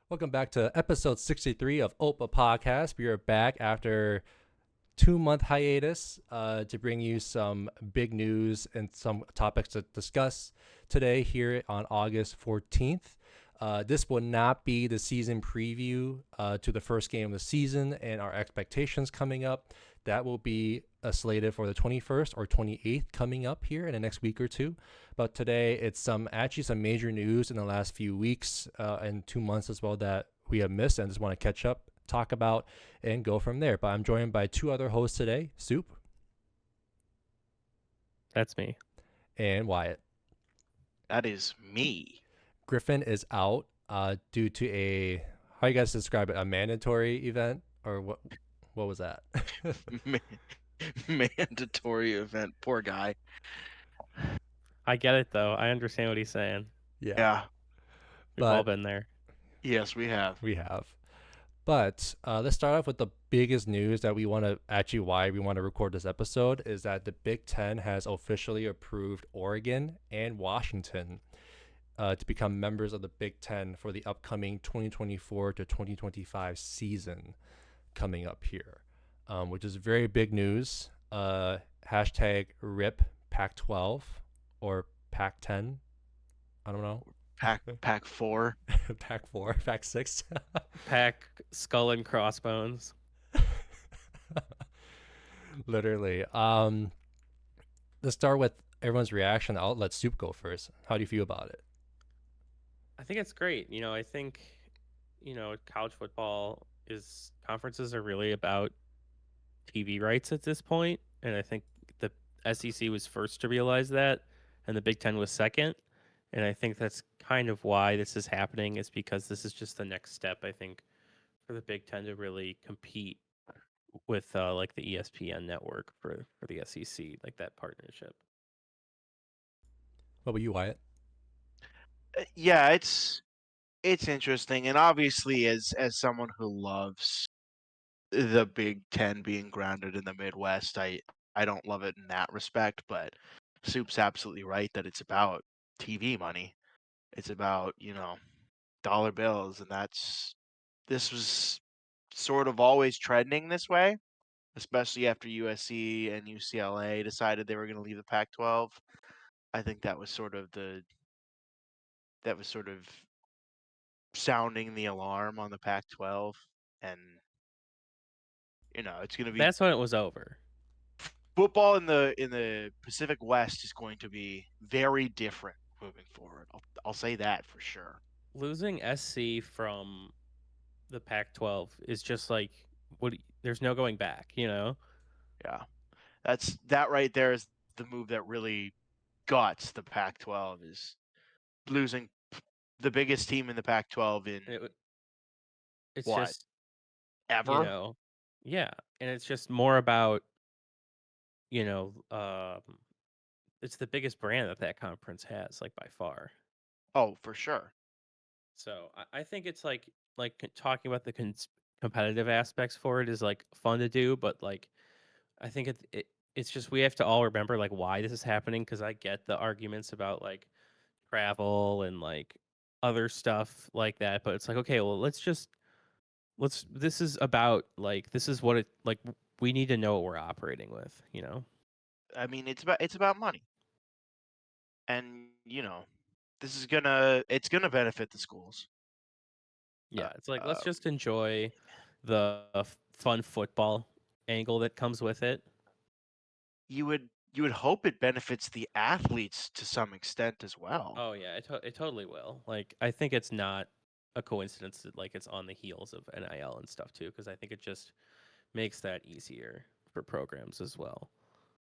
Welcome back to episode 63 of OPA Podcast. We are back after 2 month hiatus to bring you some big news and some topics to discuss today here on August 14th. This will not be the season preview to the first game of the season and our expectations coming up. That will be slated for the 21st or 28th coming up here in the next week or two. But today it's some major news in the last few weeks and 2 months as well that we have missed and just want to catch up, talk about, and go from there. But I'm joined by two other hosts today, Soup. That's me. And Wyatt. That is me. Griffin is out due to a, how you guys describe it, a mandatory event, or what was that? Mandatory event. Poor guy. I get it, though. I understand what he's saying. Yeah. We've all been there. Yes, we have. But let's start off with the biggest news that why we want to record this episode is that the Big Ten has officially approved Oregon and Washington to become members of the Big Ten for the upcoming 2024 to 2025 season coming up here, which is very big news. Hashtag RIP Pac-12 or Pac-10. I don't know. Pac-4. Pac-4, Pac-6. Pac skull and crossbones. Literally. Let's start with everyone's reaction. I'll let Soup go first. How do you feel about it? I think it's great. I think, college football conferences are really about TV rights at this point. And I think the SEC was first to realize that, and the Big Ten was second. And I think that's kind of why this is happening, is because this is just the next step, I think, for the Big Ten to really compete with like the ESPN network for the SEC, like that partnership. What about you, Wyatt? Yeah, it's interesting, and obviously, as someone who loves the Big Ten being grounded in the Midwest, I don't love it in that respect. But Soup's absolutely right that it's about TV money. It's about dollar bills, and this was sort of always trending this way, especially after USC and UCLA decided they were going to leave the Pac-12. I think that was sort of sounding the alarm on the Pac-12, and it's going to be That's when it was over. Football in the Pacific West is going to be very different moving forward. I'll say that for sure. Losing SC from the Pac-12 is just like there's no going back, Yeah, that right there is the move that really guts the Pac-12, is losing the biggest team in the Pac-12 in it's what, just ever. Yeah, and it's just more about it's the biggest brand that conference has, like, by far. Oh, for sure. So I think it's like talking about the competitive aspects for it is like fun to do, but like I think it's just we have to all remember like why this is happening, because I get the arguments about like travel and like other stuff like that, but it's like, okay, well, this is about like this is what it like we need to know what we're operating with, I mean, it's about money, and it's gonna benefit the schools. Yeah, it's like let's just enjoy the fun football angle that comes with it. You would hope it benefits the athletes to some extent as well. Oh yeah, it totally will. Like I think it's not a coincidence that like it's on the heels of NIL and stuff too, because I think it just makes that easier for programs as well.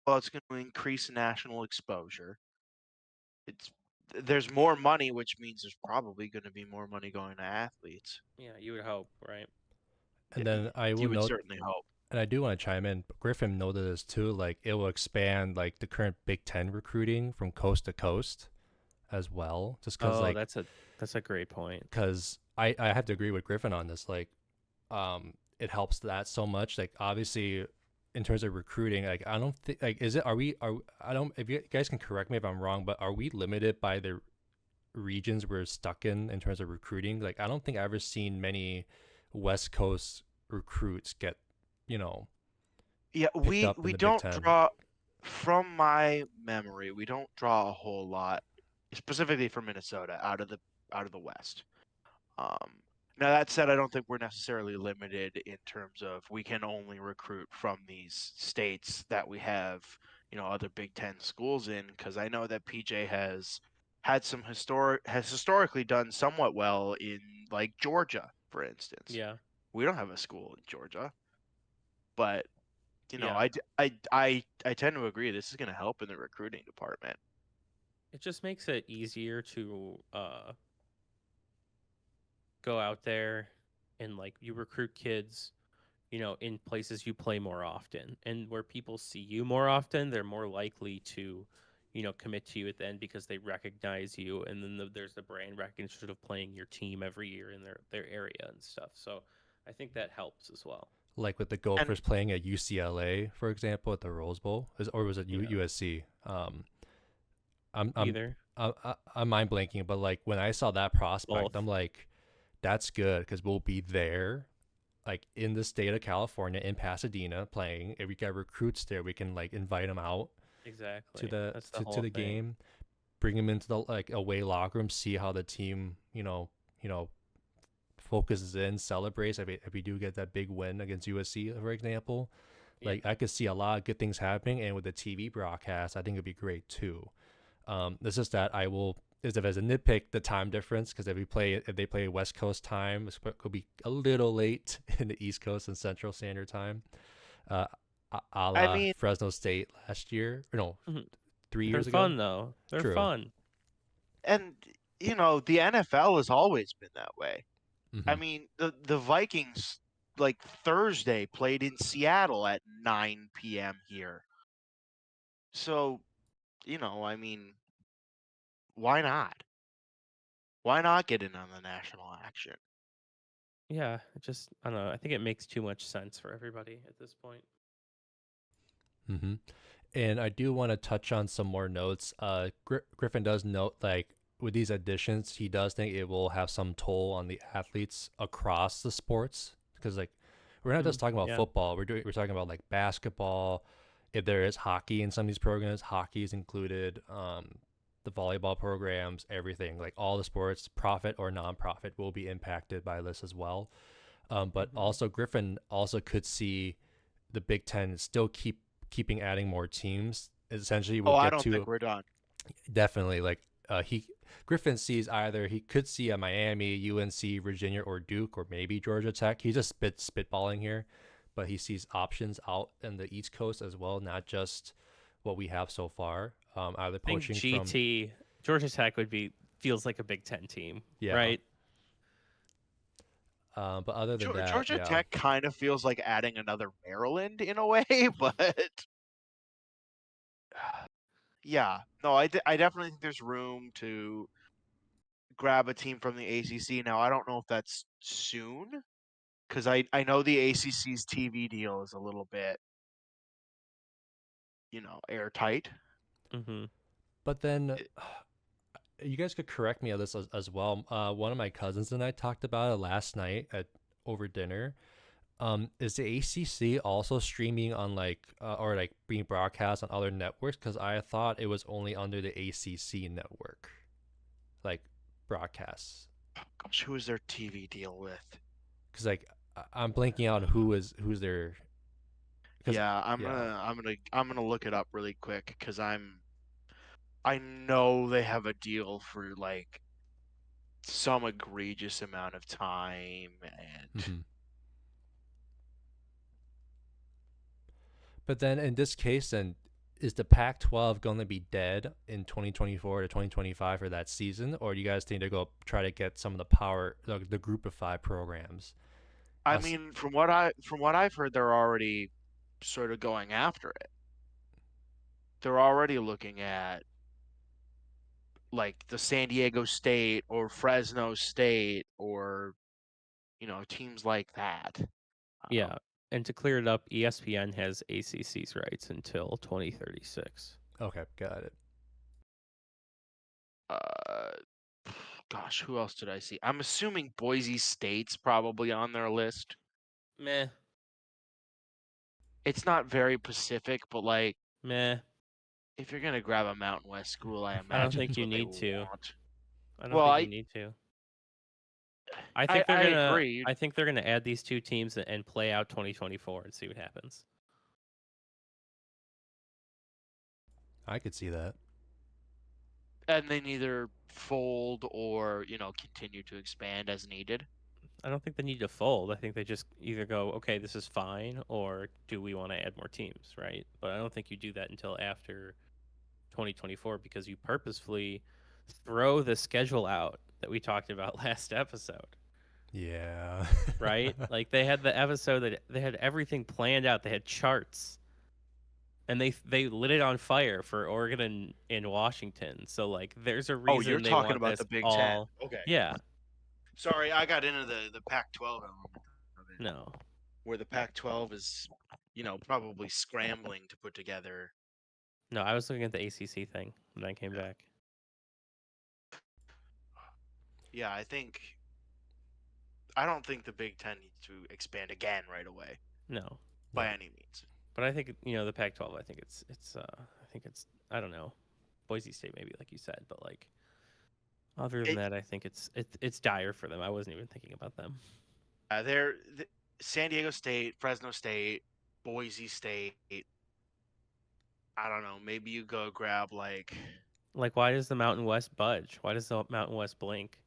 Well, it's going to increase national exposure. There's more money, which means there's probably going to be more money going to athletes. Yeah, you would hope, right? And then you would certainly hope. And I do want to chime in. Griffin noted this too. Like it will expand like the current Big Ten recruiting from coast to coast, as well. Just because that's a great point. Because I have to agree with Griffin on this. Like, it helps that so much. Like obviously, in terms of recruiting, like I don't think like I don't. If you guys can correct me if I'm wrong, but are we limited by the regions we're stuck in terms of recruiting. Like, I don't think I've ever seen many West Coast recruits get, Yeah, picked up in we the Big don't Ten. draw, from my memory, we don't draw a whole lot, specifically for Minnesota, out of the West. Now that said, I don't think we're necessarily limited in terms of we can only recruit from these states that we have, other Big Ten schools in, because I know that PJ has historically done somewhat well in like Georgia, for instance. Yeah. We don't have a school in Georgia, but Yeah. I tend to agree this is going to help in the recruiting department. It just makes it easier to go out there and like you recruit kids, in places you play more often, and where people see you more often, they're more likely to, commit to you at the end because they recognize you, and then there's the brand recognition of playing your team every year in their area and stuff. So I think that helps as well. Like with the And Gophers playing at UCLA, for example, at the Rose Bowl, or was it Yeah. USC? I'm Either. I'm mind blanking, but like when I saw that prospect, Both. I'm like, that's good because we'll be there, like in the state of California, in Pasadena, playing. If we get recruits there, we can like invite them out Exactly. to the That's the to whole the thing. game, bring them into the like away locker room, see how the team focuses in, celebrates. If we do get that big win against USC, for example, Yeah. like I could see a lot of good things happening, and with the TV broadcast, I think it'd be great too. It's just that I will, as a nitpick, the time difference, because if they play West Coast time, it could be a little late in the East Coast and Central Standard Time, a I la mean, Fresno State last year, or no, Mhm. 3 years They're ago. fun though. They're True. fun. and the NFL has always been that way. I Mhm. mean, the Vikings like Thursday played in Seattle at 9 p.m. here. So, I mean, why not? Why not get in on the national action? Yeah, I don't know. I think it makes too much sense for everybody at this point. Mm-hmm. And I do want to touch on some more notes. Griffin does note, like, with these additions, he does think it will have some toll on the athletes across the sports, because like we're not just talking about Yeah. football. We're talking about like basketball. If there is hockey in some of these programs, hockey is included. The volleyball programs, everything, like all the sports, profit or non-profit, will be impacted by this as well. But Mhm. also Griffin also could see the Big Ten still keeping adding more teams. Essentially, we'll Oh, I get don't think to we're done. definitely like he Griffin sees either he could see a Miami, UNC, Virginia, or Duke, or maybe Georgia Tech. He's just spitballing here, but he sees options out in the East Coast as well, not just what we have so far. Either I think poaching from GT Georgia Tech feels like a Big Ten team, yeah, right? but other than that, Georgia yeah. Tech kind of feels like adding another Maryland in a way, but yeah, no, I definitely think there's room to grab a team from the ACC. Now, I don't know if that's soon, because I know the ACC's TV deal is a little bit, airtight. Mm-hmm. But then you guys could correct me on this as well. One of my cousins and I talked about it last night at over dinner. Is the ACC also streaming on like or like being broadcast on other networks? Because I thought it was only under the ACC network, like broadcasts. Gosh, who is their TV deal with? Because like I'm blanking out who's their. Because Yeah, yeah, I'm gonna look it up really quick because I know they have a deal for like some egregious amount of time, and mm-hmm. But then in this case, then is the Pac-12 going to be dead in 2024 to 2025 for that season, or do you guys think they're going to try to get some of the group of 5 programs? I mean, from what I've heard, they're already sort of going after it. They're already looking at like the San Diego State or Fresno State or teams like that. Yeah. And to clear it up, ESPN has ACC's rights until 2036. Okay, got it. Uh, Gosh, who else did I see? I'm assuming Boise State's probably on their list. Meh. It's not very Pacific, but like Meh. if you're gonna grab a Mountain West school, I imagine I don't think that's you what they need to. want. I don't Well, think you need to. I think they're I gonna. agree. I think they're gonna add these two teams and play out 2024 and see what happens. I could see that. And then either fold or continue to expand as needed. I don't think they need to fold. I think they just either go, okay, this is fine, or do we want to add more teams, right? But I don't think you do that until after 2024 because you purposefully throw the schedule out that we talked about last episode, Yeah. right? Like they had the episode that they had everything planned out. They had charts, and they lit it on fire for Oregon and Washington. So like, there's a reason. Oh, you're they talking want about this the Big all, Ten. Okay. Yeah. Sorry, I got into the Pac-12 element of it. No. Where the Pac-12 is, probably scrambling to put together. No, I was looking at the ACC thing when I came back. Yeah, I don't think the Big Ten needs to expand again right away No. by any means. But I think the Pac-12. I think it's I don't know, Boise State maybe like you said, but like other than that, I think it's dire for them. I wasn't even thinking about them. They're San Diego State, Fresno State, Boise State. I don't know. Maybe you go grab like why does the Mountain West budge? Why does the Mountain West blink?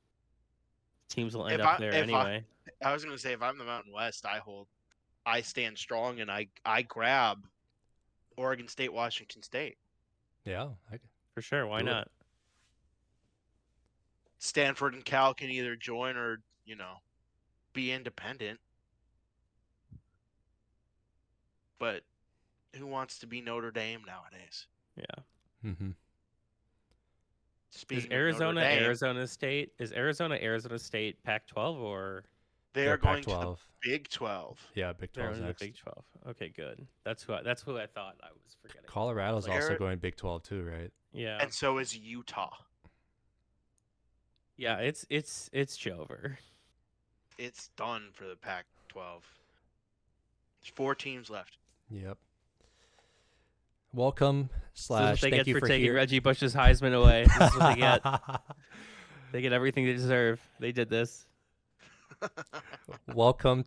Teams will end up there anyway. I was gonna say if I'm the Mountain West, I stand strong and I grab Oregon State, Washington State. Yeah, for sure. Why not? Stanford and Cal can either join or be independent. But who wants to be Notre Dame nowadays? Yeah. Mm-hmm. Speaking is Arizona of Notre Dame, Arizona State? Is Arizona State Pac-12 or they are going Pac-12. to the Big 12? Yeah, Big 12 they're in next. the Big 12. Okay, good. That's who I thought I was forgetting. Colorado's also going Big 12 too, right? Yeah. And so is Utah. Yeah, it's over. It's done for the Pac-12. There's 4 teams left. Yep. Welcome / This thank you for taking Reggie Bush's Heisman away. This is what they get. They get everything they deserve. They did this. welcome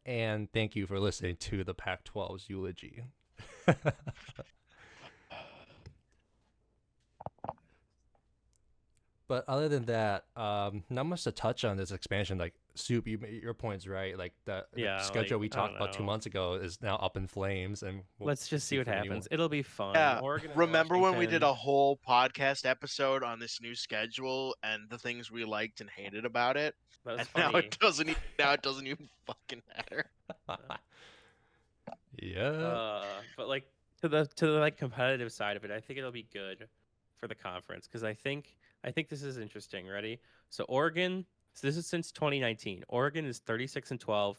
and thank you for listening to the Pac-12's eulogy. But other than that, not much to touch on this expansion. Like Soup, your point's right. Like the schedule we talked about 2 months ago is now up in flames, and let's just see what happens. It'll be fun. Yeah. Remember when we did a whole podcast episode on this new schedule and the things we liked and hated about it? That was and funny. now it doesn't even fucking matter. Yeah. But like to the like competitive side of it, I think it'll be good for the conference because I think this is interesting. Ready? So Oregon. So this is since 2019. Oregon is 36-12.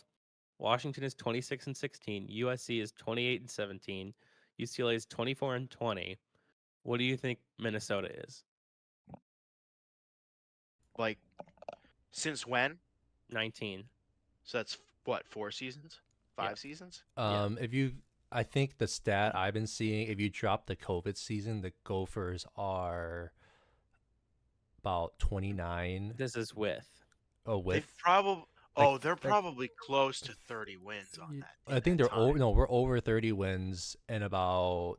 Washington is 26-16. USC is 28-17. UCLA is 24-20. What do you think Minnesota is? Like, since when? 19. So that's what, 4 seasons? 5 seasons? I think the stat I've been seeing, if you drop the COVID season, the Gophers are about 29. This is with. Oh, with. They're probably close to 30 wins on that. I think we're over 30 wins and about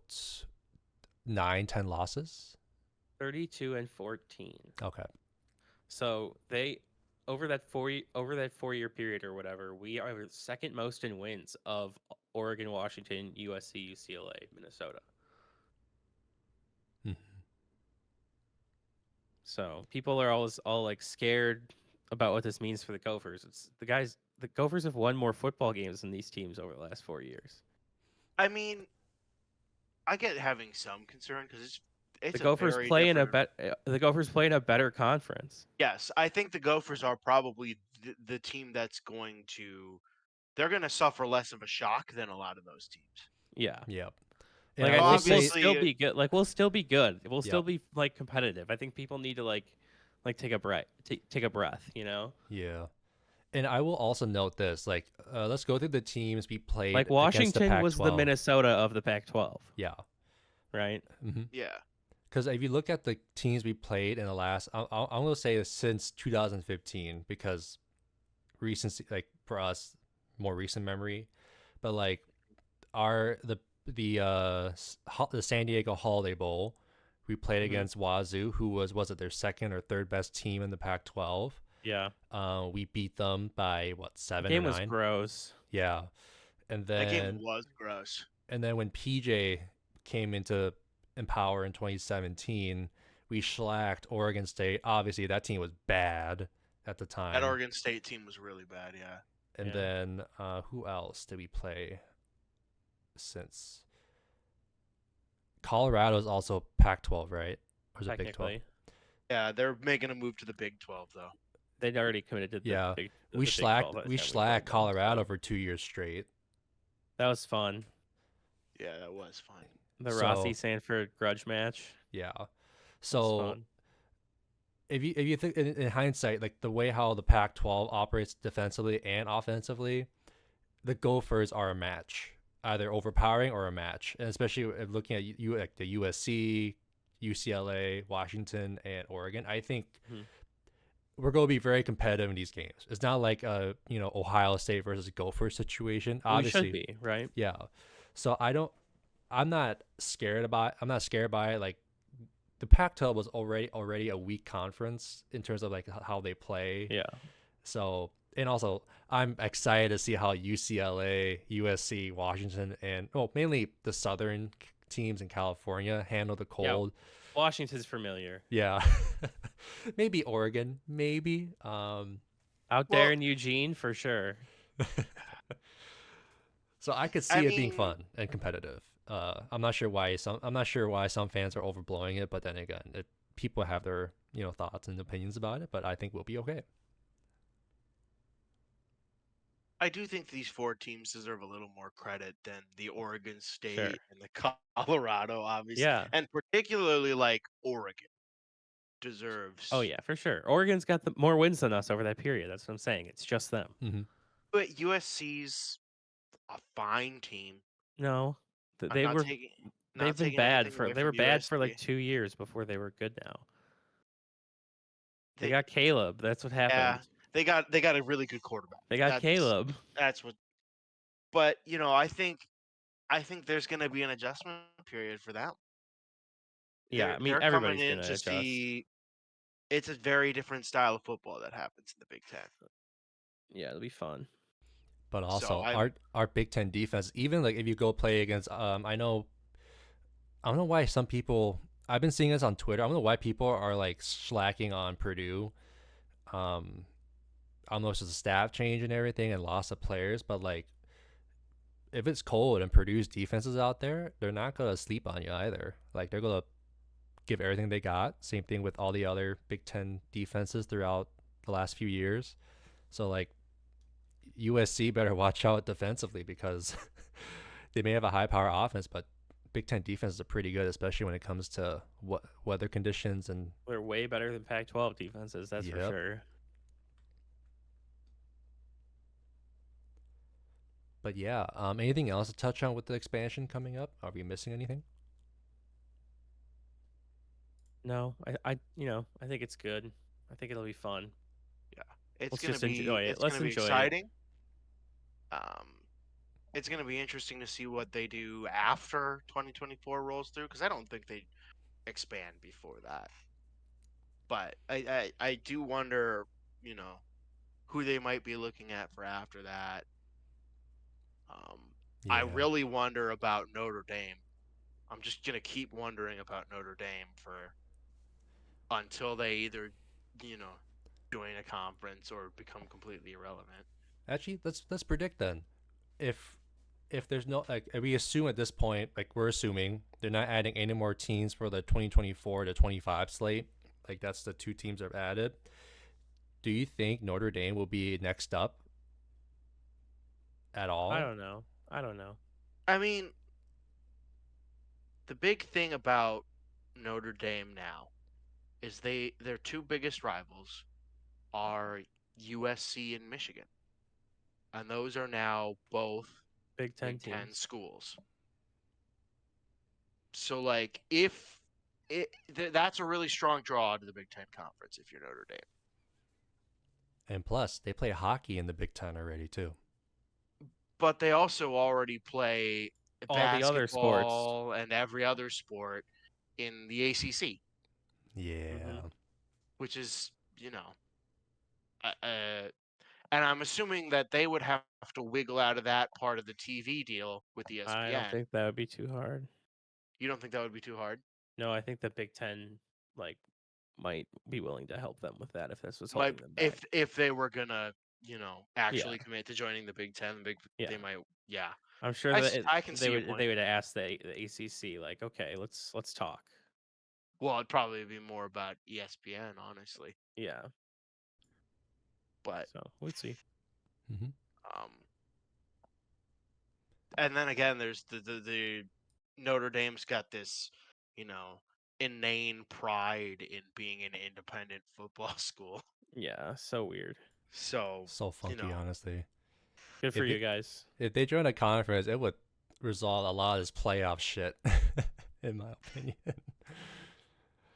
9-10 losses. 32-14. Okay. So they over that 4-year period or whatever, we are second most in wins of Oregon, Washington, USC, UCLA, Minnesota. Mm-hmm. So people are all like scared about what this means for the Gophers. It's the Gophers have won more football games than these teams over the last 4 years. I mean, I get having some concern because it's the Gophers play in a better conference. Yes, I think the Gophers are probably the team that's they're going to suffer less of a shock than a lot of those teams. Yeah. Yep. Like I think we'll still be good. Like we'll still be good. We'll still be like competitive. I think people need to like like take a breath, take a breath, you know? Yeah. And I will also note this, like, let's go through the teams we played Like against the Washington was the Pac-12. Minnesota of the Pac-12, Yeah. right? Yeah. Because if you look at the teams we played in the last, I'm going to say since 2015, because recency, like for us, more recent memory, but like the San Diego Holiday Bowl, we played against Wazoo, who was it their second or third best team in the Pac-12. Yeah. We beat them by what, The 7 or game was 9? gross. Yeah. And That game then was gross. when PJ came into Empower in 2017, we shellacked Oregon State. Obviously, that team was bad at the time. That Oregon State team was really bad, yeah. And then who else did we play since? Colorado is also Pac-12, right? Or is it Big 12? Technically, Yeah, they're making a move to the Big 12 though. they'd already committed to the Yeah. Big. We the Big 12 by shellacked the time we played shellacked them, Colorado so for 2 years straight. that was fun. Yeah, that was fun. The So- Rossi Sanford grudge match. Yeah. That was So fun. if you think in hindsight, like the way how the Pac-12 operates defensively and offensively, the Gophers are a match, either overpowering or a match, and especially if looking at you like the USC, UCLA, Washington, and Oregon. I think we're going to be very competitive in these games. It's not like Ohio State versus Gophers situation. Obviously, We should be, right? yeah. So I'm not scared by it. Like the Pac-12 was already a weak conference in terms of like how they play. Yeah. So, and also I'm excited to see how UCLA, USC, Washington, and mainly the southern teams in California handle the cold. Washington's familiar. Yeah. Maybe Oregon, maybe. Out there in Eugene for sure. So I could see it being fun and competitive. I'm not sure why some fans are overblowing it, but then again, people have their thoughts and opinions about it. But I think we'll be okay. I do think these 4 teams deserve a little more credit than the Oregon State Sure. and the Colorado, obviously. Yeah. And particularly like Oregon deserves. Oh yeah, for sure. Oregon's got more wins than us over that period. That's what I'm saying. It's just them. Mm-hmm. But USC's a fine team. No, I'm they not were. taking- They've not been taking bad anything for. away They were from bad for like USC. 2 years before they were good. Now they They- got Caleb. That's what happened. Yeah, they got a really good quarterback. They got Caleb. That's what. But I think there's going to be an adjustment period for that. Yeah, I mean they're everybody's coming in gonna to adjust. see. It's a very different style of football that happens in the Big Ten. Yeah, it'll be fun. But also So our Big Ten defense, even like if you go play against, I don't know why some people, I've been seeing this on Twitter. I don't know why people are like slacking on Purdue. I don't know if it's just a staff change and everything and loss of players, but like if it's cold and Purdue's defense is out there, they're not gonna sleep on you either. Like they're gonna give everything they got. Same thing with all the other Big Ten defenses throughout the last few years. So like USC better watch out defensively because they may have a high power offense, but Big Ten defenses are pretty good, especially when it comes to weather conditions and. They're way better than Pac-12 defenses. That's for Yep. sure. But yeah, anything else to touch on with the expansion coming up? Are we missing anything? No, I think it's good. I think it'll be fun. It's Let's going just to be enjoy it. it's Let's going to be enjoy it. exciting. It's going to be interesting to see what they do after 2024 rolls through because I don't think they expand before that. But I do wonder, who they might be looking at for after that. I Yeah. really wonder about Notre Dame. I'm just gonna keep wondering about Notre Dame until they either, join a conference or become completely irrelevant. Actually, let's predict then. If there's no, like, we assume at this point, like we're assuming they're not adding any more teams for the 2024 to 25 slate. Like that's the 2 teams that are added. Do you think Notre Dame will be next up at all? I don't know. I mean, the big thing about Notre Dame now is their two biggest rivals are USC and Michigan, and those are now both Big Ten Big Ten teams. schools. So like if that's a really strong draw to the Big Ten Conference if you're Notre Dame. And plus, they play hockey in the Big Ten already too. But they also already play All the other sports. basketball and every other sport in the ACC, Yeah. which is, and I'm assuming that they would have to wiggle out of that part of the TV deal with ESPN. I don't think that would be too hard. You don't think that would be too hard? No, I think the Big Ten might be willing to help them with that if this was holding them back. If they were gonna, actually commit to joining the Big Ten, they might. Yeah, I'm sure I can see they would ask the ACC like, okay, let's talk. Well, it'd probably be more about ESPN, honestly. Yeah. But so we'll see. And then again, there's the Notre Dame's got this, inane pride in being an independent football school. Yeah, so weird. So funky, honestly. Good for you guys. If they join a conference, it would resolve a lot of this playoff shit, in my opinion.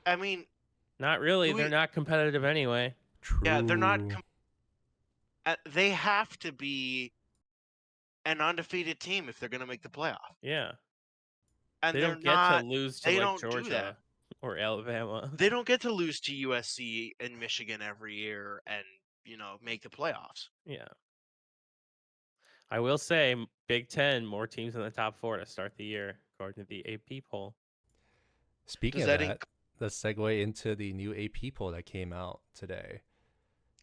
I mean, not really. They're not competitive anyway. True. Yeah, they're not. They have to be an undefeated team if they're going to make the playoff. Yeah. And they don't get to lose to Georgia or Alabama. They don't get to lose to USC and Michigan every year and, make the playoffs. Yeah. I will say, Big Ten, more teams in the top 4 to start the year, according to the AP poll. Speaking of that, let's segue into the new AP poll that came out today.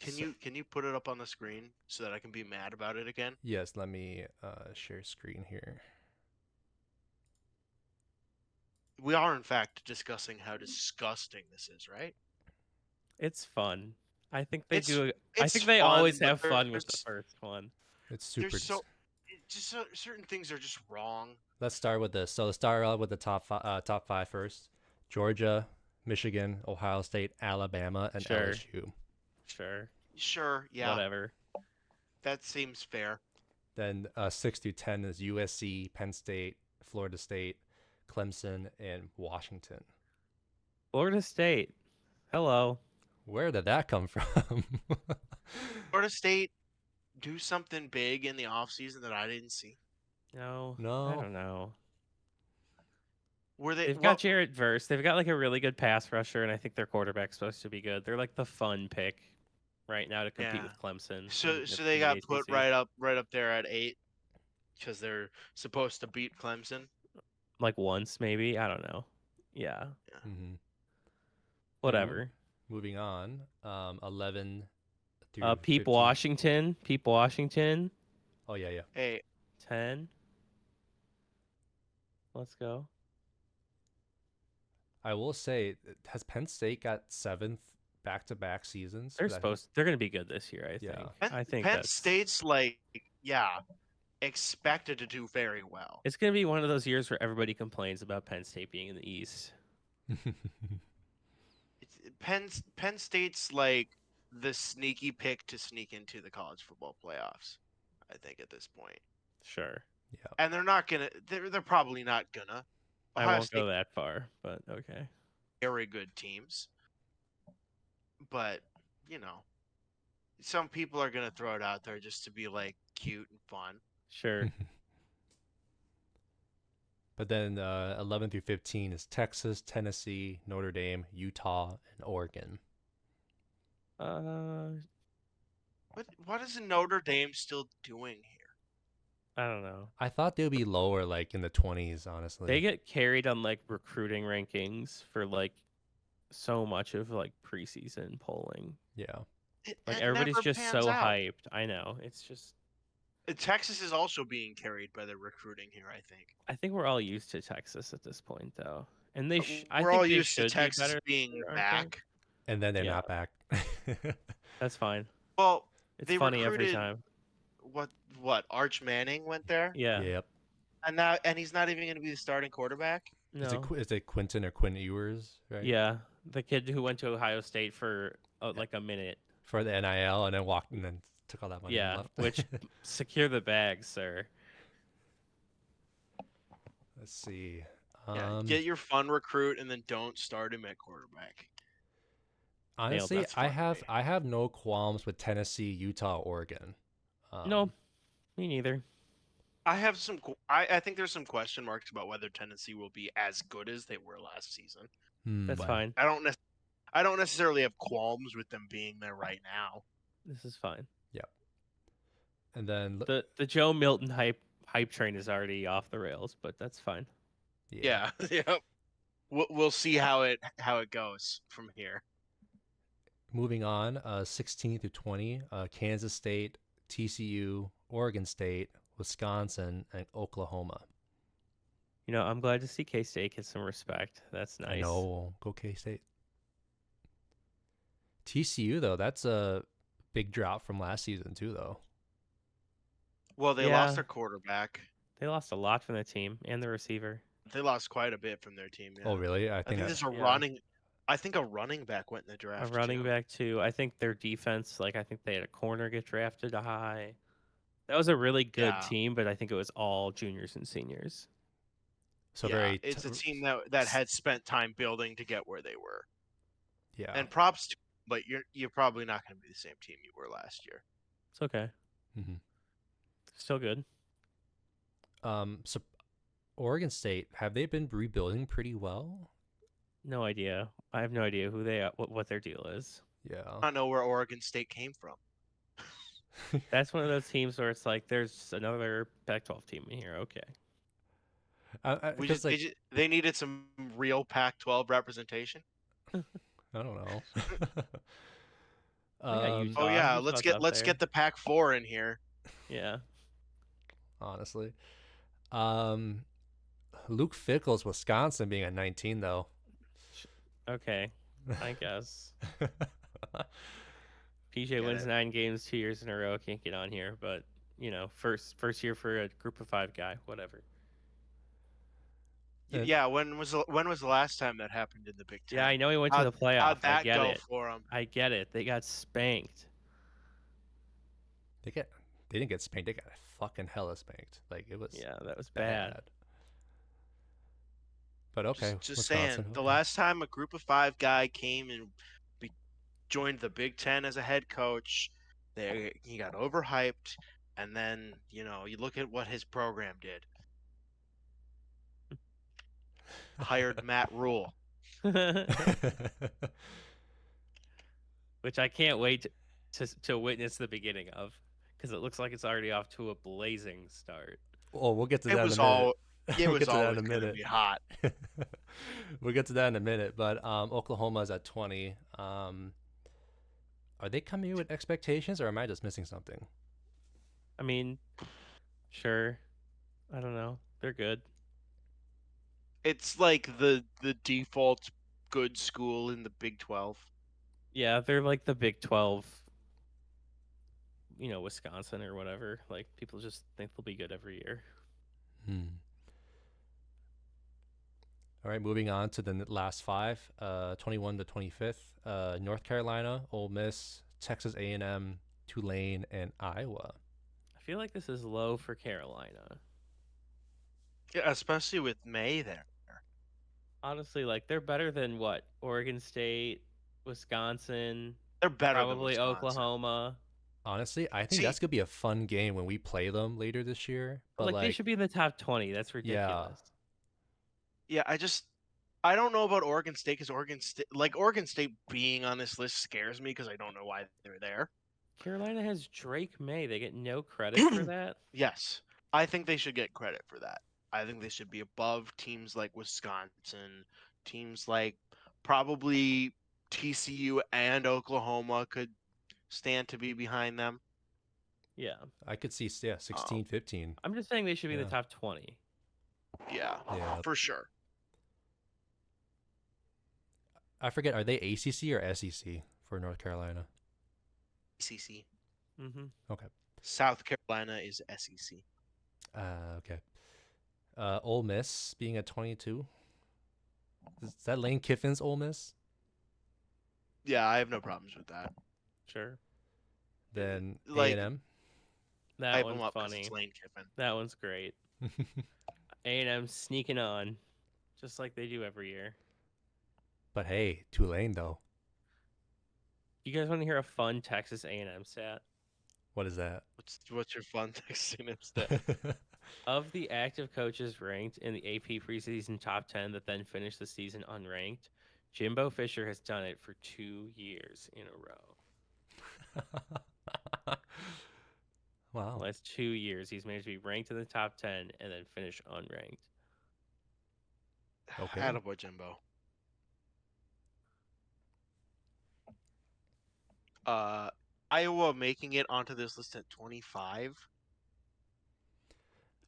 Can you put it up on the screen so that I can be mad about it again? Yes, let me share screen here. We are, in fact, discussing how disgusting this is, right? It's fun. I think they I think they always have fun with the first one. It's super. Certain things are just wrong. Let's start with this. So let's start out with the top 5 first. Georgia, Michigan, Ohio State, Alabama, and LSU. Sure. Yeah. Whatever. That seems fair. Then 6 through 10 is USC, Penn State, Florida State, Clemson, and Washington. Florida State. Hello. Where did that come from? Florida State do something big in the offseason that I didn't see. No. I don't know. They've got Jarrett Verse. They've got a really good pass rusher, and I think their quarterback's supposed to be good. They're the fun pick right now to compete with Clemson. So they got put right up there at 8 because they're supposed to beat Clemson. Once maybe, I don't know. Yeah. Mm-hmm. Whatever. Moving on, 11 through Peep 15. Washington. Oh yeah. Hey. 10. Let's go. I will say, has Penn State got 7th back-to-back seasons? They're going to be good this year, I think. I think Penn State's expected to do very well. It's going to be one of those years where everybody complains about Penn State being in the East. Penn State's the sneaky pick to sneak into the college football playoffs, I think, at this point. Sure. Yeah. And they're probably not gonna. I won't go that far, but okay. Very good teams. But, some people are gonna throw it out there just to be cute and fun. Sure. But then 11 through 15 is Texas, Tennessee, Notre Dame, Utah, and Oregon. What is Notre Dame still doing here? I don't know. I thought they'd be lower, in the 20s, honestly. They get carried on recruiting rankings for so much of preseason polling. Yeah. Everybody's just so hyped. I know. It's just Texas is also being carried by the recruiting here, I think. I think we're all used to Texas at this point, though. And I think all they used should to Texas be being back. And then they're not back. That's fine. Well, it's funny every time. What? Arch Manning went there? Yeah. Yep. And he's not even going to be the starting quarterback? No. Is it Quinton or Quinn Ewers, right? Yeah. The kid who went to Ohio State for like a minute. for the NIL and then walked and then took all that money and Yeah, left. which secure the bag, sir. Let's see. Yeah, get your fun recruit and then don't start him at quarterback. Honestly, That's fun to me. I have no qualms with Tennessee, Utah, Oregon. No, me neither. I have some. I think there's some question marks about whether Tennessee will be as good as they were last season. That's fine. I don't necessarily have qualms with them being there right now. This is fine. Yep. And then The Joe Milton hype train is already off the rails, but that's fine. Yeah. Yep. We'll see how it goes from here. Moving on, 16 through 20, Kansas State, TCU, Oregon State, Wisconsin, and Oklahoma. You know, I'm glad to see K-State get some respect. That's nice. I know. Go K-State. TCU, though, that's a big drop from last season, too, though. Well, they lost their quarterback. They lost a lot from the team and the receiver. They lost quite a bit from their team. Yeah. Oh, really? I think there's a running. I think a running back went in the draft. A running back too. I think their defense, I think they had a corner get drafted high. That was a really good team, but I think it was all juniors and seniors. So it's a team that had spent time building to get where they were. Yeah. And props to, but you're probably not going to be the same team you were last year. It's okay. Mm-hmm. Still good. So Oregon State, have they been rebuilding pretty well? No idea. I have no idea who they are, what their deal is. Yeah. I don't know where Oregon State came from. That's one of those teams where it's like there's another Pac-12 team in here. Okay. They needed some real Pac-12 representation. I don't know. Utah. Yeah, let's get the Pac-4 in here. Yeah. Honestly, Luke Fickell's Wisconsin being at 19 though. Okay, I guess. PJ wins 9 games 2 years in a row. Can't get on here, but first year for a group of 5 guy, whatever. Yeah, when was the last time that happened in the Big Ten? Yeah, I know he went to the playoff. How'd that go for him? I get it. They got spanked. They didn't get spanked. They got fucking hella spanked. It was that was bad. But okay, just saying. The last time a group of 5 guy came and joined the Big Ten as a head coach, he got overhyped, and then you look at what his program did. Hired Matt Rule, which I can't wait to witness the beginning of, because it looks like it's already off to a blazing start. Oh, we'll get to that in a minute. It was always going to be hot. We'll get to that in a minute, but Oklahoma's at 20. Are they coming in with expectations, or am I just missing something? I mean, sure. I don't know. They're good. It's like the default good school in the Big 12. Yeah, they're like the Big 12, Wisconsin or whatever. Like, people just think they'll be good every year. All right, moving on to the last 5, 21 to 25th. North Carolina, Ole Miss, Texas A&M, Tulane, and Iowa. I feel like this is low for Carolina. Yeah, especially with May there. Honestly, they're better than what? Oregon State, Wisconsin. They're better probably than Wisconsin. Oklahoma. Honestly, I think that's gonna be a fun game when we play them later this year. But they should be in the top 20. That's ridiculous. Yeah, I don't know about Oregon State, because Oregon State being on this list scares me because I don't know why they're there. Carolina has Drake May. They get no credit for that. Yes, I think they should get credit for that. I think they should be above teams like Wisconsin, teams like probably TCU and Oklahoma could stand to be behind them. Yeah. I could see 16, 15. I'm just saying they should be in the top 20. Yeah, for sure. I forget, are they ACC or SEC for North Carolina? ACC. Mm-hmm. Okay. South Carolina is SEC. Okay. Ole Miss being at 22. Is that Lane Kiffin's Ole Miss? Yeah, I have no problems with that. Sure. Then Like, A&M. That hype them one's up because funny. it's Lane Kiffin. That one's great. A&M sneaking on, just like they do every year. But hey, Tulane though. You guys want to hear a fun Texas A&M stat? What is that? What's your fun Texas instead? Of the active coaches ranked in the AP preseason top 10 that then finished the season unranked, Jimbo Fisher has done it for 2 years in a row. Wow. Last 2 years, he's managed to be ranked in the top 10 and then finish unranked. Okay. Attaboy, Jimbo. Iowa making it onto this list at 25.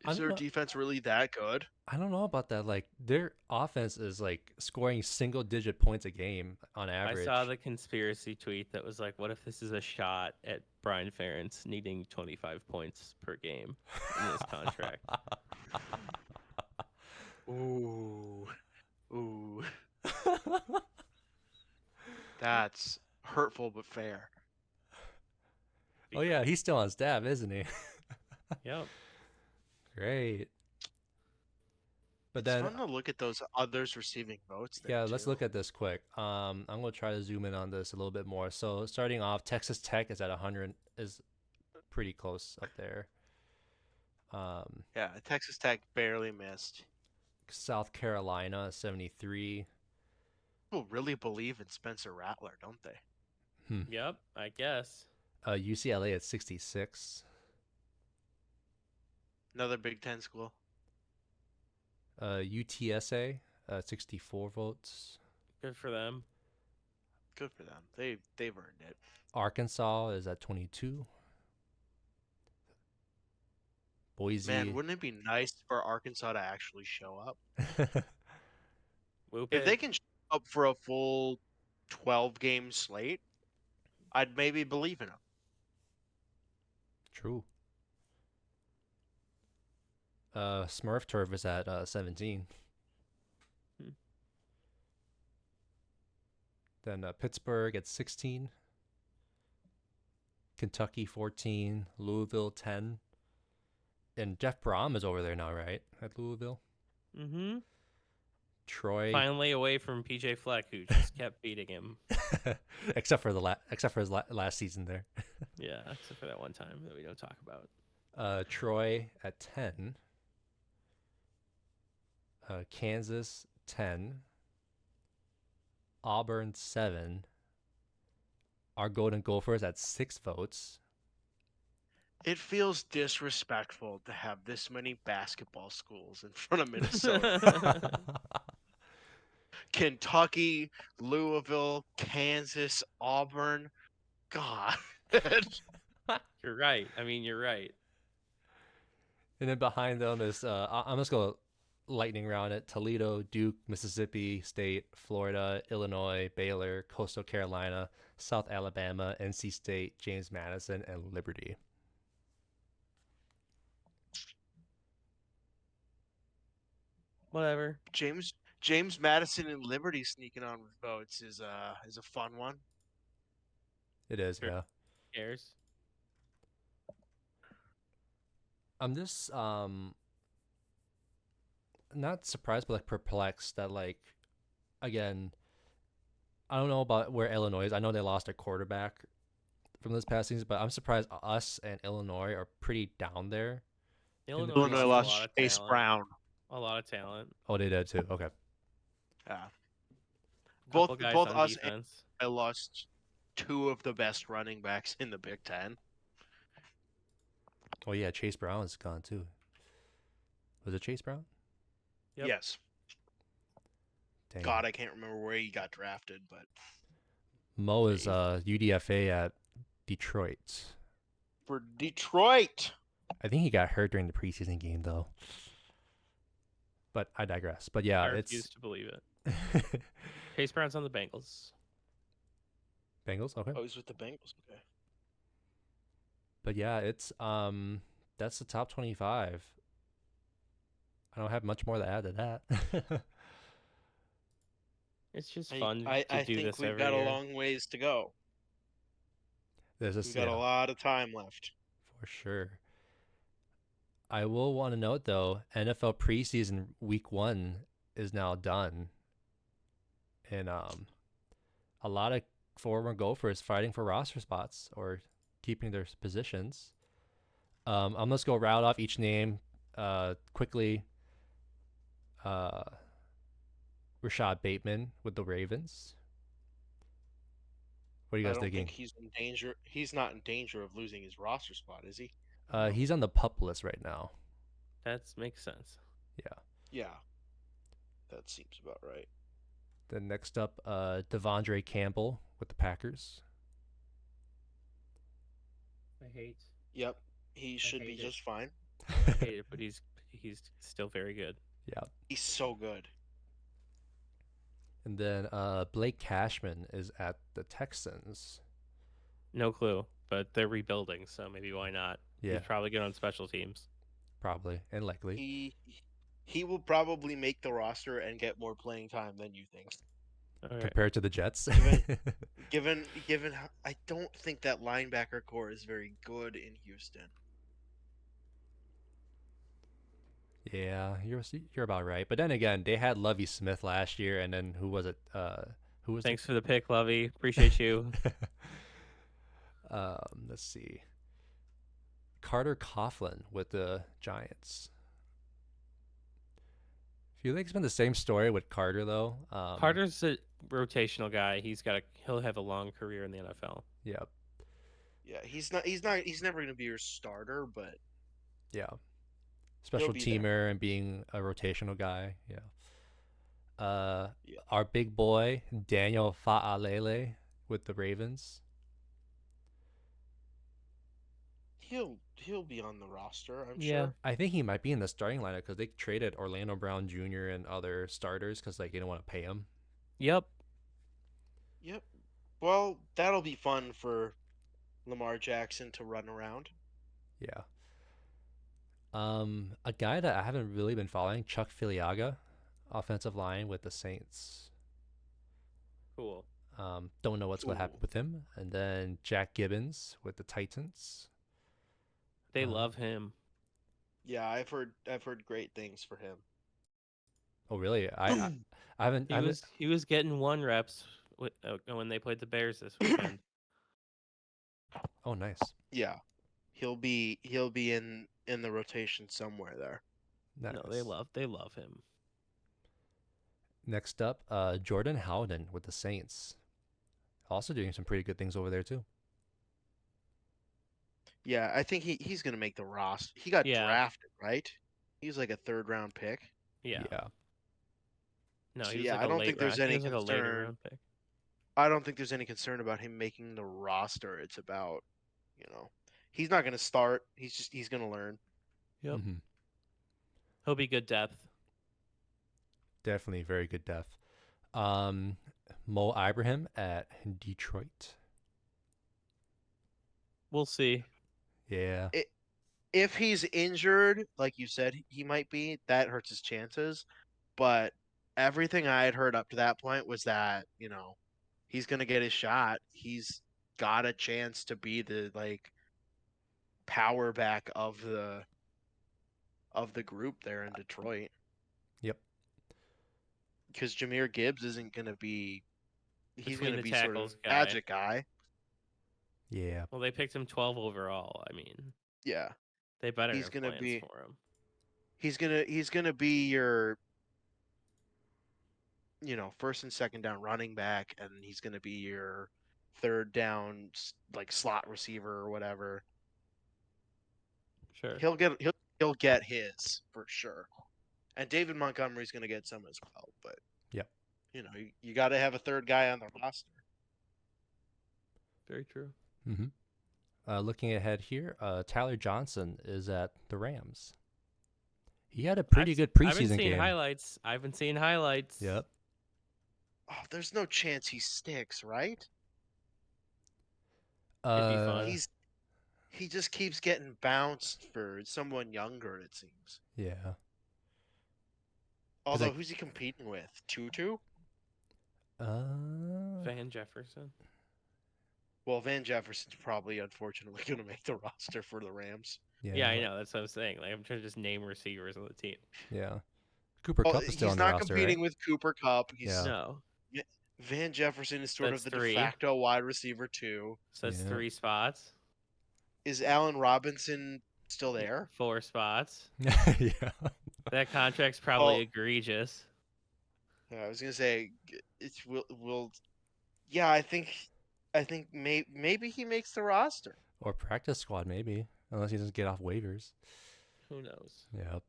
I Is don't their know. defense really that good? I don't know about that. Like their offense is like scoring single-digit points a game on average. I saw the conspiracy tweet that was like, what if this is a shot at Brian Ferentz needing 25 points per game in his contract? Ooh. That's hurtful but fair. Oh yeah, he's still on staff, isn't he? Yep. Great. But It's then fun to look at those others receiving votes. yeah, let's look at this quick. I'm gonna try to zoom in on this a little bit more. So starting off, Texas Tech is at 100, is pretty close up there. Yeah, Texas Tech barely missed. South Carolina is 73. People really believe in Spencer Rattler, don't they? Yep, I guess. UCLA at 66. Another Big Ten school. UTSA 64 votes. Good for them. Good for them. They've earned it. Arkansas is at 22. Boise. Man, wouldn't it be nice for Arkansas to actually show up? Whoop If it. they can show up for a full 12-game slate, I'd maybe believe in them. True. Smurf Turf is at 17. Then Pittsburgh at 16. Kentucky 14. Louisville 10. And Jeff Brom is over there now, right? At Louisville. Mm-hmm. Troy. Finally away from PJ Fleck, who just kept beating him. except for his last season there. Yeah, except for that one time that we don't talk about. Troy at 10. Kansas 10. Auburn 7. Our Golden Gophers at 6 votes. It feels disrespectful to have this many basketball schools in front of Minnesota. Kentucky, Louisville, Kansas, Auburn. God. You're right. I mean, you're right. And then behind them is, I'm just going to lightning round it. Toledo, Duke, Mississippi State, Florida, Illinois, Baylor, Coastal Carolina, South Alabama, NC State, James Madison, and Liberty. Whatever. James Madison and Liberty sneaking on with votes is a fun one. It is, Sure. yeah. Who cares? I'm just not surprised, but like perplexed that, like, again, I don't know about where Illinois is. I know they lost their quarterback from this past season, but I'm surprised us and Illinois are pretty down there. Illinois lost Chase Brown. A lot of talent. Oh, they did too. Okay. Yeah. Couple guys Both on us defense. and I lost 2 of the best running backs in the Big Ten. Oh yeah, Chase Brown is gone too. Was it Chase Brown? Yep. Yes. Dang. God, I can't remember where he got drafted, but Mo is UDFA at Detroit. for Detroit. I think he got hurt during the preseason game though. But I digress. But yeah, I it's refuse to believe it. Chase Brown's on the Bengals. Bengals. Okay. Oh, he's with the Bengals. Okay. But yeah, it's that's the top 25. I don't have much more to add to that. It's just I fun I, to I do think this we've every got a year. long ways to go. There's We've this, got a yeah, lot of time left. for sure. I will want to note though, NFL preseason week 1 is now done, and a lot of former Gophers fighting for roster spots or keeping their positions. I'm just go route off each name quickly. Uh, Rashad Bateman with the Ravens. What are you I guys don't think thinking? he's in danger. He's not in danger of losing his roster spot, is he? He's on the pup list right now. That makes sense. Yeah. Yeah, that seems about right. Then next up, Devondre Campbell with the Packers. I hate. Yep, he should be hate it. just fine. I hate it, but he's still very good. Yeah. He's so good. And then Blake Cashman is at the Texans. No clue, but they're rebuilding, so maybe why not? Yeah, He's probably good on special teams. probably and likely. He will probably make the roster and get more playing time than you think. All right. Compared to the Jets. Given how, I don't think that linebacker core is very good in Houston. Yeah, you're about right. But then again, they had Lovey Smith last year, and then who was it? Who was Thanks for the pick, Lovey. Appreciate you. Let's see. Carter Coughlin with the Giants. I feel like it's been the same story with Carter though. Carter's a rotational guy. He'll have a long career in the NFL. Yeah, Yeah, he's never going to be your starter, but yeah. Special be there. teamer and being a rotational guy. Yeah. Yeah. Our big boy Daniel Fa'alele with the Ravens. He'll be on the roster, I'm Yeah. sure. I think he might be in the starting lineup because they traded Orlando Brown Jr. and other starters because like they didn't want to pay him. Yep. Yep. Well, that'll be fun for Lamar Jackson to run around. Yeah. A guy that I haven't really been following, Chuck Filiaga, offensive line with the Saints. Cool. Don't know what's going to happen Ooh. with him. And then Jack Gibbons with the Titans. They love him. Yeah, I've heard great things for him. Oh, really? I haven't. He was getting 1 reps when they played the Bears this weekend. Oh, nice. Yeah. He'll be in the rotation somewhere there. Nice. No, they love him. Next up, Jordan Howden with the Saints. Also doing some pretty good things over there too. Yeah, I think he's going to make the roster. He got drafted, right? He's like a 3rd round pick. Yeah. No, So, he was yeah, like I don't think there's any he was like a later concern. round pick. I don't think there's any concern about him making the roster. It's about, he's not going to start. He's going to learn. Yep. Mm-hmm. He'll be good depth. Definitely very good depth. Mo Ibrahim at Detroit. We'll see. Yeah. If he's injured, like you said, he might be. That hurts his chances. But everything I had heard up to that point was that, he's going to get his shot. He's got a chance to be the power back of the group there in Detroit. Yep. Because Jahmyr Gibbs isn't going to be. He's going to be sort of guy. magic guy. Yeah. Well, they picked him 12 overall. I mean, yeah, they better he's have gonna plans be. for him. He's gonna be your, first and second down running back, and he's gonna be your 3rd down slot receiver or whatever. Sure. He'll get his for sure, and David Montgomery's gonna get some as well. But yep. You got to have a 3rd guy on the roster. Very true. Mm-hmm. Looking ahead here, Tyler Johnson is at the Rams. He had a pretty good preseason game. I've been seeing highlights. Yep. Oh, there's no chance he sticks, right? It'd be fun. He just keeps getting bounced for someone younger, it seems. Yeah. Although, who's he competing with? Tutu? Van Jefferson. Well, Van Jefferson's probably unfortunately going to make the roster for the Rams. Yeah, I know. That's what I'm saying. Like, I'm trying to just name receivers on the team. Yeah. Cooper Well, Cup is still he's on the not roster, competing right? with Cooper Cup. Yeah. No. Van Jefferson is sort That's of the de 3. facto wide receiver too. So that's Yeah. 3 spots. Is Allen Robinson still there? 4 spots. Yeah. That contract's probably Well, egregious. I was gonna say it's will. Yeah, I think maybe he makes the roster. Or practice squad, maybe. Unless he doesn't get off waivers. Who knows? Yep.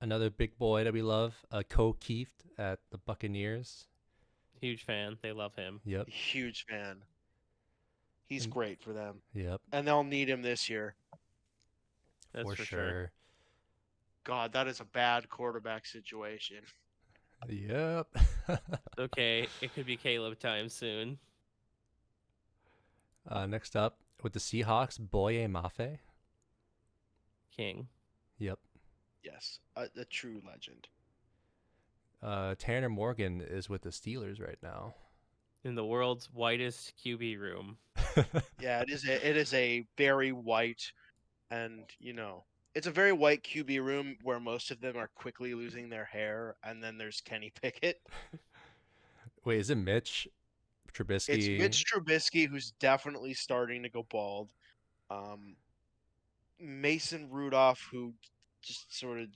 Another big boy that we love, Ko Kieft at the Buccaneers. Huge fan. They love him. Yep. Huge fan. He's And- great for them, Yep. and they'll need him this year. That's for for sure. sure. God, that is a bad quarterback situation. Yep. Okay, it could be Caleb time soon. Next up with the Seahawks, Boye Mafe. King. Yep. Yes, a true legend. Tanner Morgan is with the Steelers right now. In the world's whitest QB room. Yeah, it is a very white, and it's a very white QB room where most of them are quickly losing their hair, and then there's Kenny Pickett. Wait, is it Mitch Trubisky? It's Mitch Trubisky who's definitely starting to go bald. Mason Rudolph, who just sort of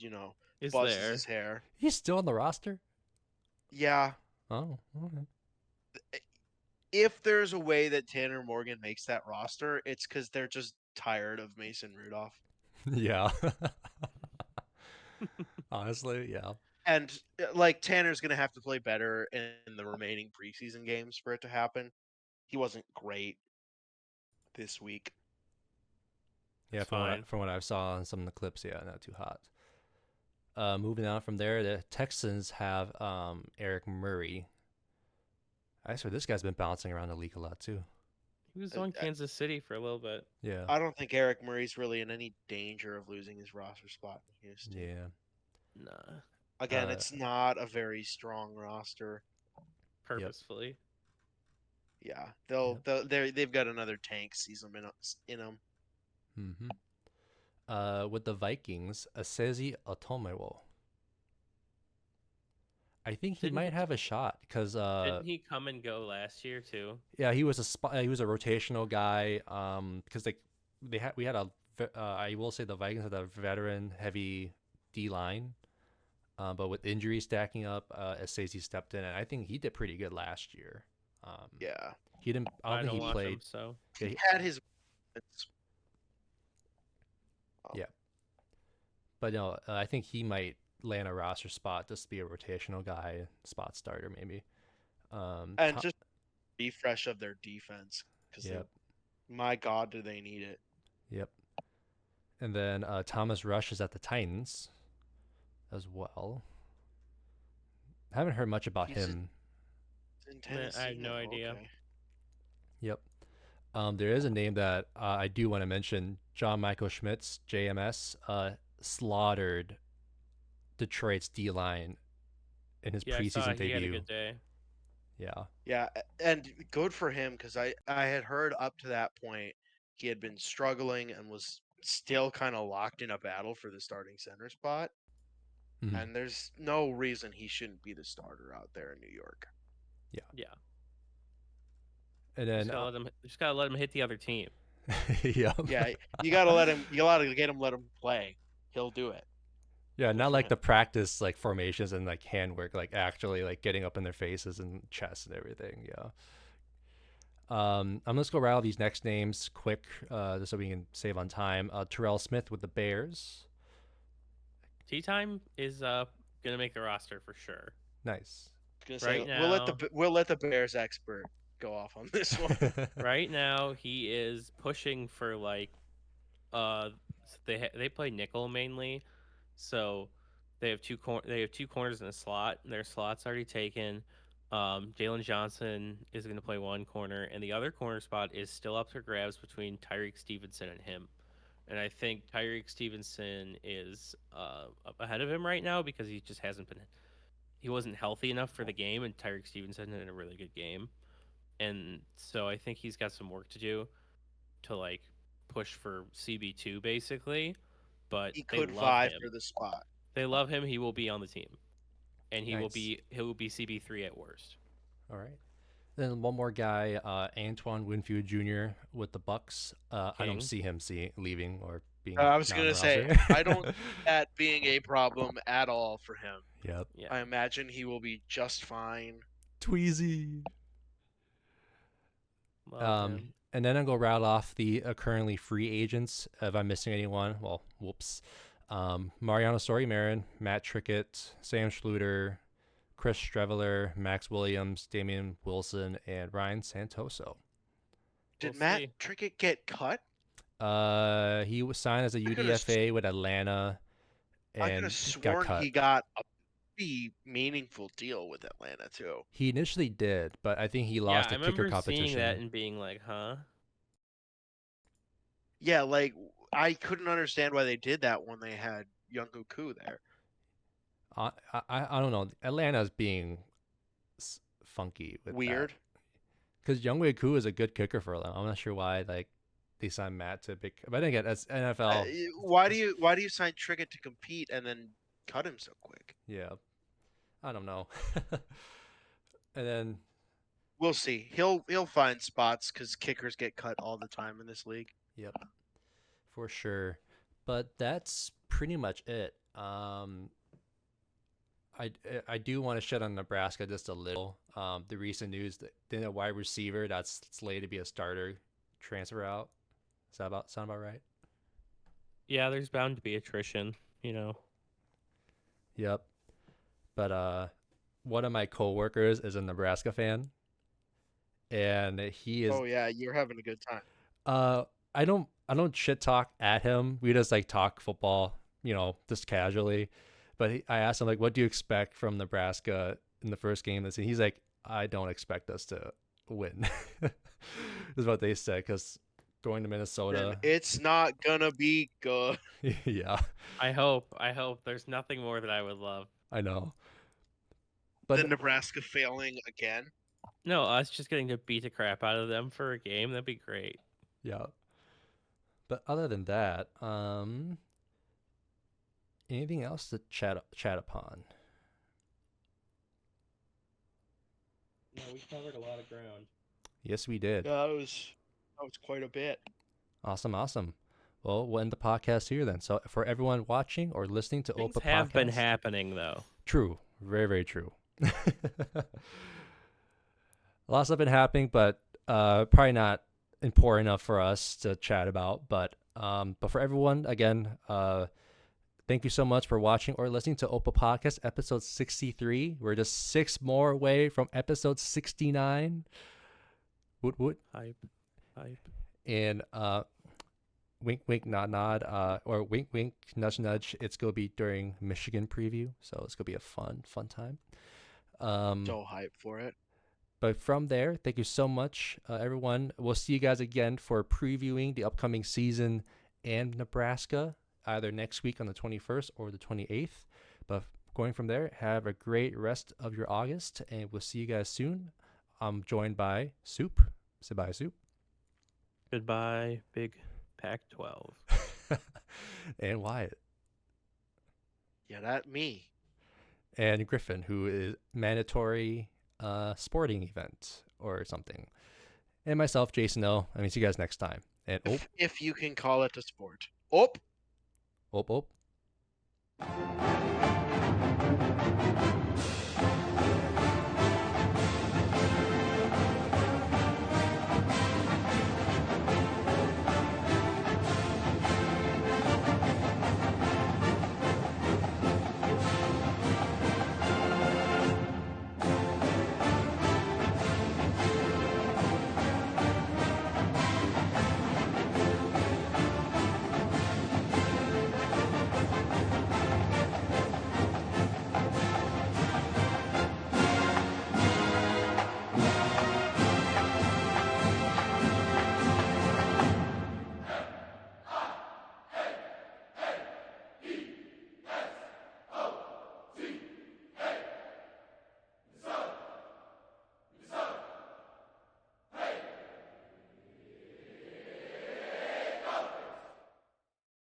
Is buzzes there. his hair. He's still on the roster? Yeah, Oh, okay. if there's a way that Tanner Morgan makes that roster, it's because they're just tired of Mason Rudolph. Yeah. Honestly, yeah. And Tanner's gonna have to play better in the remaining preseason games for it to happen. He wasn't great this week. Yeah, It's from fine. what I saw on some of the clips, yeah, not too hot. Moving on from there, the Texans have Eric Murray. I swear this guy's been bouncing around the league a lot too. He was on Kansas City for a little bit. Yeah. I don't think Eric Murray's really in any danger of losing his roster spot in Houston. Yeah. Nah. Again, it's not a very strong roster. Purposefully. Yeah, they've got another tank season in them. Mm-hmm. With the Vikings, Asezi Otomewo. I think he might have a shot because Didn't he come and go last year too? yeah, he was a rotational guy because we had I will say the Vikings had a veteran heavy D line, but with injuries stacking up, Asezi stepped in and I think he did pretty good last year. Yeah, He didn't. I don't think he played. him, so Yeah, he had his. Yeah. But no, I think he might land a roster spot just to be a rotational guy, spot starter maybe. And just refresh of their defense because my God, do they need it? Yep. And then Thomas Rush is at the Titans as well. Haven't heard much about him. In Tennessee, I have no idea. Okay. Yep. There is a name that I do want to mention. John Michael Schmitz, JMS, slaughtered Detroit's D line in his preseason debut. He had a good day. Yeah. Yeah, and good for him because I had heard up to that point he had been struggling and was still kind of locked in a battle for the starting center spot. Mm-hmm. And there's no reason he shouldn't be the starter out there in New York. Yeah. And then just gotta let him hit the other team. yeah. Yeah, you gotta let him. You gotta let him play. He'll do it. Yeah, not like the practice like formations and like handwork, like actually like getting up in their faces and chest and everything. Yeah. I'm just gonna rattle these next names quick, just so we can save on time. Terrell Smith with the Bears. Tea time is gonna make the roster for sure. Nice. We'll let the Bears expert go off on this one. Right now, he is pushing for like, they play nickel mainly, so they have two corners in the slot. Their slot's already taken. Jalen Johnson is going to play one corner, and the other corner spot is still up for grabs between Tyreek Stevenson and him. And I think Tyreek Stevenson is up ahead of him right now because he just hasn't been he wasn't healthy enough for the game, and Tyreek Stevenson had a really good game. And so I think he's got some work to do to like push for CB2 basically, but He they could love vie him. for the spot. They love him. He will be on the team, and he will Nice. be CB3 at worst. All right. Then one more guy, Antoine Winfield Jr. with the Bucks. I don't King. see him leaving or being I was not on gonna the say roster. I don't see that being a problem at all for him. Yep. Yeah. I imagine he will be just fine. Tweezy. Love him. And then I'll go rattle off the currently free agents. If I'm missing anyone, well, whoops. Mariano Story-Marin, Matt Trickett, Sam Schluter, Chris Streveler, Max Williams, Damian Wilson, and Ryan Santoso. Did We'll Matt see. Trickett get cut? He was signed as a UDFA with Atlanta, I could and have got sworn cut. he got a pretty meaningful deal with Atlanta too. He initially did, but I think he lost I the kicker remember competition. seeing that and being like, huh? Yeah, like I couldn't understand why they did that when they had Younghoe Koo there. I don't know. Atlanta's being funky with Weird. because Younghoe Koo is a good kicker for Atlanta. I'm not sure why they signed Matt to big. But again, that's NFL. Why do you sign Trickett to compete and then cut him so quick? Yeah, I don't know. And then We'll see. He'll find spots because kickers get cut all the time in this league. yep, for sure. But that's pretty much it. I do want to shed on Nebraska just a little. The recent news that then a wide receiver that's slated to be a starter transfer out. Is that sound about right? Yeah, there's bound to be attrition, you know. Yep. But one of my coworkers is a Nebraska fan, and he is. Oh yeah, you're having a good time. I don't shit talk at him. We just like talk football, just casually. But I asked him like, "What do you expect from Nebraska in the first game?" And he's like, "I don't expect us to win." Is what they said because going to Minnesota, It's not gonna be good. yeah, I hope. There's nothing more that I would love. I know. The But Nebraska failing again. No, us just getting to beat the crap out of them for a game, that'd be great. yeah. But other than that, anything else to chat upon? No, we covered a lot of ground. Yes, we did. That was quite a bit. Awesome. Well, we'll end the podcast here then. So for everyone watching or listening to Things Opa have been Podcast, happening though. true, very very true. Lots have been happening, but probably not important enough for us to chat about. But for everyone, again, thank you so much for watching or listening to Opa Podcast episode 63. We're just 6 more away from episode 69. Woot. Hype. And wink wink nod nod or wink wink nudge nudge. It's gonna be during Michigan preview, so it's gonna be a fun time. So hyped for it. But from there, thank you so much, everyone. We'll see you guys again for previewing the upcoming season and Nebraska, either next week on the 21st or the 28th. But going from there, have a great rest of your August, and we'll see you guys soon. I'm joined by Soup. Say bye, Soup. Goodbye, big Pac-12. And Wyatt. Yeah, that me. And Griffin, who is mandatory sporting event or something. And myself, Jason O. I mean, see you guys next time. And If you can call it a sport. Oh. op.